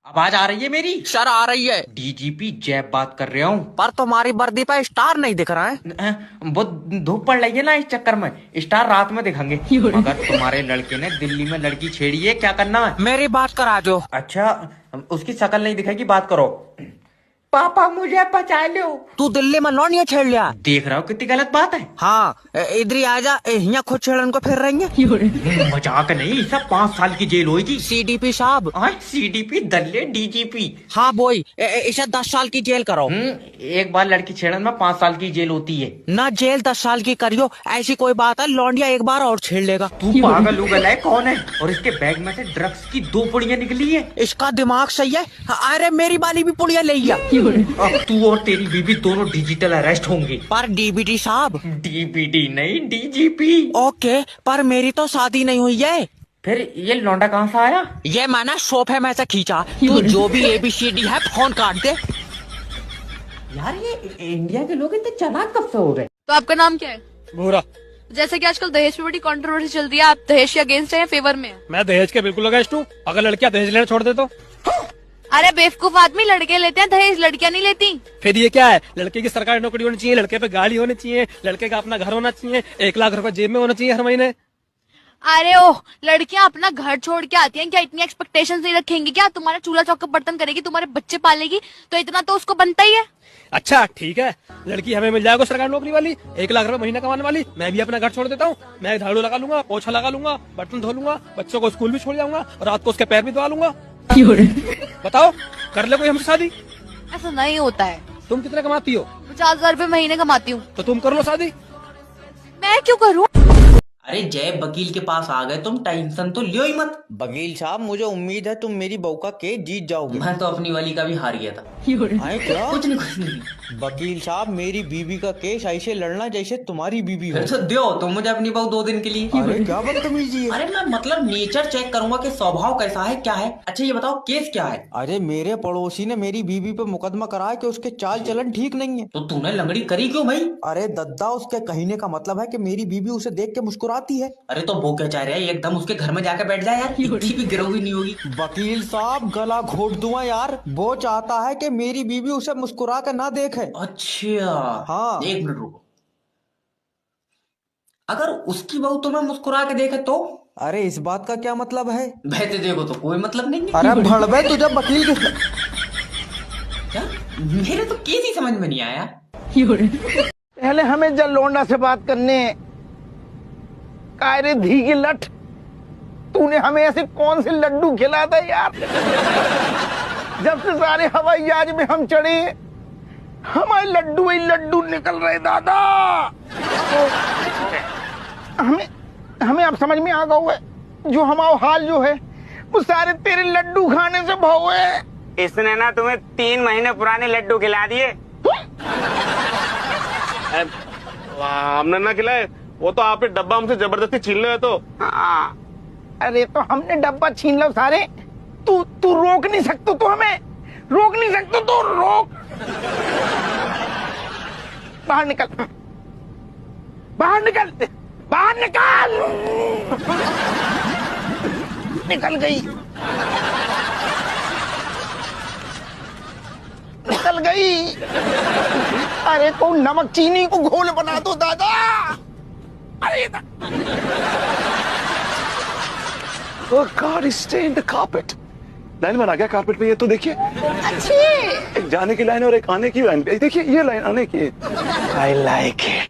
आवाज आ रही है मेरी? सर आ रही है। डीजीपी जैब बात कर रहा हूँ। पर तुम्हारी वर्दी पे स्टार नहीं दिख रहा है। वो धूप पड़ रही है ना, इस चक्कर में स्टार रात में दिखेंगे। मगर तुम्हारे लड़के ने दिल्ली में लड़की छेड़ी है, क्या करना है? मेरी बात करा दो। अच्छा, उसकी शक्ल नहीं दिखेगी, बात करो। पापा मुझे बचा लो। तू दिल्ली में लौंडिया छेड़ लिया। देख रहा हूँ कितनी गलत बात है। हाँ इधर ही आ जा, यहाँ खुद छेड़न को फिर रही है। मजाक नहीं, सब 5 साल की जेल होगी। सीडीपी साहब। सीडीपी दल्ले डीजीपी। हाँ बोई, इसे 10 साल की जेल करो। एक बार लड़की छेड़न में 5 साल की जेल होती है ना। जेल 10 साल की करियो, ऐसी कोई बात है? लौंडिया एक बार और छेड़ लेगा। तू पागल उगल है? कौन है? और इसके बैग में से ड्रग्स की 2 पुड़ियां निकली है। इसका दिमाग सही है। अरे मेरी वाली भी पुड़िया ले गया। अब तू और तेरी बीबी दोनों डिजिटल अरेस्ट होंगे। पर डीबीटी साहब। डीबीटी नहीं, डीजीपी। ओके, पर मेरी तो शादी नहीं हुई है। फिर ये लौंडा कहाँ से आया? ये मैंने सोफे में से खींचा। तू जो भी ABCD है फोन काट दे। यार ये इंडिया के लोग इतने चालाक कब से हो गए? तो आपका नाम क्या है? भूरा। जैसे कि आजकल दहेज पे बड़ी कंट्रोवर्सी चल रही है, आप दहेज के अगेंस्ट है या फेवर में है? मैं दहेज के बिल्कुल अगेंस्ट हूँ। अगर लड़कियां दहेज लेना छोड़ दे तो अरे बेवकूफ आदमी, लड़के लेते हैं दहेज, लड़कियां नहीं लेती। फिर ये क्या है? लड़के की सरकारी नौकरी होनी चाहिए, लड़के पे गाड़ी होनी चाहिए, लड़के का अपना घर होना चाहिए, 1 लाख रुपए जेब में होना चाहिए हर महीने। अरे ओह, लड़कियां अपना घर छोड़ के आती हैं, क्या इतनी एक्सपेक्टेशंस नहीं रखेंगी? क्या तुम्हारा चूल्हा चौका बर्तन करेगी, तुम्हारे बच्चे पालेगी, तो इतना तो उसको बनता ही है। अच्छा ठीक है, लड़की हमें मिल जाएगा सरकारी नौकरी वाली, 1 लाख रुपए महीना कमाने वाली। मैं भी अपना घर छोड़ देता हूँ। मैं झाड़ू लगा लूंगा, पोछा लगा लूंगा, बर्तन धो लूंगा, बच्चों को स्कूल भी छोड़ जाऊंगा और रात को उसके पैर भी धोवा लूंगा। बताओ, कर ले कोई हमसे शादी? ऐसा नहीं होता है। तुम कितने कमाती हो? 50,000 रुपए महीने कमाती हूँ। तो तुम कर लो शादी। मैं क्यों करूँ? अरे जय वकील के पास आ गए तुम, टेंशन तो लियो ही मत। वकील साहब, मुझे उम्मीद है तुम मेरी बहू का केस जीत जाओगे। मैं तो अपनी वाली का भी हार गया था। आए क्या? कुछ नहीं। वकील साहब, मेरी बीवी का केस ऐसे लड़ना जैसे तुम्हारी बीवी हो। फिर तो दो तो मुझे अपनी बहू 2 दिन के लिए। अरे क्या बदतमीजी है। अरे मैं मतलब नेचर चेक करूंगा कि स्वभाव कैसा है, क्या है। अच्छा ये बताओ केस क्या है? अरे मेरे पड़ोसी ने मेरी बीवी पे मुकदमा कराया कि उसके चाल चलन ठीक नहीं है। तो तूने लंगड़ी करी क्यों भाई? अरे दद्दा, उसके कहने का मतलब है कि मेरी बीवी उसे देख के मुस्कुराती है। अरे तो वो क्या चाह रहा है, एकदम उसके घर में जाकर बैठ जाए यार, इतनी भी गिरोगी नहीं होगी। वकील साहब, गला घोट दूंगा यार। वो चाहता है कि मेरी बीवी उसे मुस्कुरा कर ना देखे। अच्छा हाँ। 1 मिनट रुको। अगर उसकी बहू तुम्हें मुस्कुरा के देखे तो? अरे इस बात का क्या मतलब है? बहते देखो तो कोई मतलब नहीं है। अरे भड़वे, तुझे वकील के क्या? मेरे तो केस ही समझ में नहीं आया। पहले हमें जल लोंडा से बात करने कायरे धी की लठ, तूने हमें ऐसे कौन से लड्डू खिला था यार? जब से सारे हवाई जहाज में हम चढ़े, हमारे लड्डू ही लड्डू निकल रहे दादा। तो हमें अब समझ में आ गया है, जो हमारा हाल जो है वो सारे तेरे लड्डू खाने से भाव है। इसने ना तुम्हें 3 महीने पुराने लड्डू खिला दिए। हमने ना खिलाए, वो तो आपने डब्बा हमसे जबरदस्ती छीन लिया। तो हाँ, अरे तो हमने डब्बा छीन लो सारे। तू रोक नहीं सकते, तो हमें रोक नहीं सकते, तो रोक। बाहर निकल, बाहर निकल, बाहर निकल। निकल गई, निकल गई। अरे तो नमक चीनी को घोल बना दो दादा। अरे Oh God, he stained the carpet. Line बना गया कारपेट पे, ये तो देखिए। अच्छी। एक जाने की लाइन और एक आने की लाइन। देखिए ये लाइन आने की है। I like it.